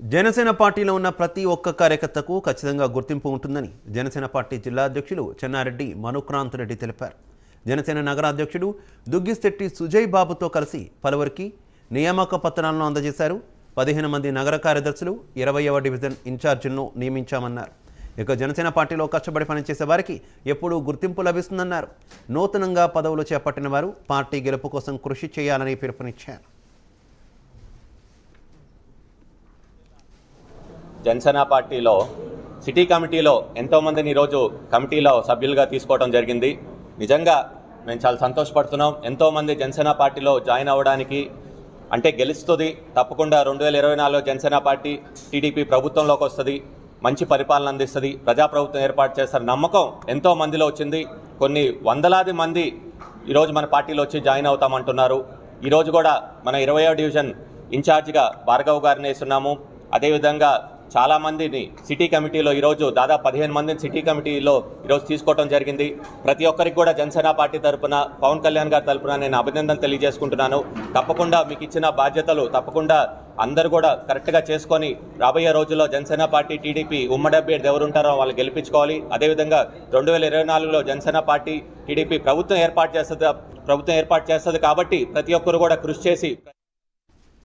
జనసేన పార్టీలో ఉన్న ప్రతి ఒక్క కార్యకర్తకు ఖచ్చితంగా గుర్తింపు ఉంటుందని జనసేన పార్టీ జిల్లా అధ్యక్షులు చెన్నారెడ్డి మనుక్రాంత్ రెడ్డి తెలిపారు. జనసేన నగర అధ్యక్షుడు దుగ్గిశెట్టి సుజయ్ బాబుతో కలిసి పలువురికి నియామక పత్రాలను అందజేశారు. 15 మంది నగర కార్యదర్శులు 20వ డివిజన్ ఇన్ఛార్జీలను నియమించామన్నారు. ఇక జనసేన పార్టీలో కష్టపడి పనిచేసే వారికి ఎప్పుడూ గుర్తింపు లభిస్తుందన్నారు. నూతనంగా పదవులు చేపట్టిన వారు పార్టీ గెలుపు కోసం కృషి చేయాలని పిలుపునిచ్చారు. జనసేన పార్టీలో సిటీ కమిటీలో ఎంతోమందిని ఈరోజు కమిటీలో సభ్యులుగా తీసుకోవడం జరిగింది. నిజంగా మేము చాలా సంతోషపడుతున్నాం. ఎంతోమంది జనసేన పార్టీలో జాయిన్ అవ్వడానికి అంటే గెలుస్తుంది. తప్పకుండా 2024లో జనసేన పార్టీ టీడీపీ ప్రభుత్వంలోకి వస్తుంది, మంచి పరిపాలన అందిస్తుంది, ప్రజాప్రభుత్వం ఏర్పాటు చేస్తారు నమ్మకం ఎంతోమందిలో వచ్చింది. కొన్ని వందలాది మంది ఈరోజు మన పార్టీలో వచ్చి జాయిన్ అవుతామంటున్నారు. ఈరోజు కూడా మన 20వ డివిజన్ ఇన్ఛార్జిగా భార్గవ్ గారిని వేస్తున్నాము. అదేవిధంగా చాలామందిని సిటీ కమిటీలో ఈరోజు దాదాపు 15 మందిని సిటీ కమిటీలో ఈరోజు తీసుకోవడం జరిగింది. ప్రతి ఒక్కరికి కూడా జనసేన పార్టీ తరఫున పవన్ కళ్యాణ్ గారి తరఫున నేను అభినందనలు తెలియజేసుకుంటున్నాను. తప్పకుండా మీకు ఇచ్చిన బాధ్యతలు తప్పకుండా అందరూ కూడా కరెక్ట్గా చేసుకొని రాబోయే రోజుల్లో జనసేన పార్టీ టీడీపీ ఉమ్మడి అభ్యర్థి ఎవరు ఉంటారో వాళ్ళు గెలిపించుకోవాలి. అదేవిధంగా 2024లో జనసేన పార్టీ టీడీపీ ప్రభుత్వం ఏర్పాటు చేస్తుంది కాబట్టి ప్రతి ఒక్కరు కూడా కృషి చేసి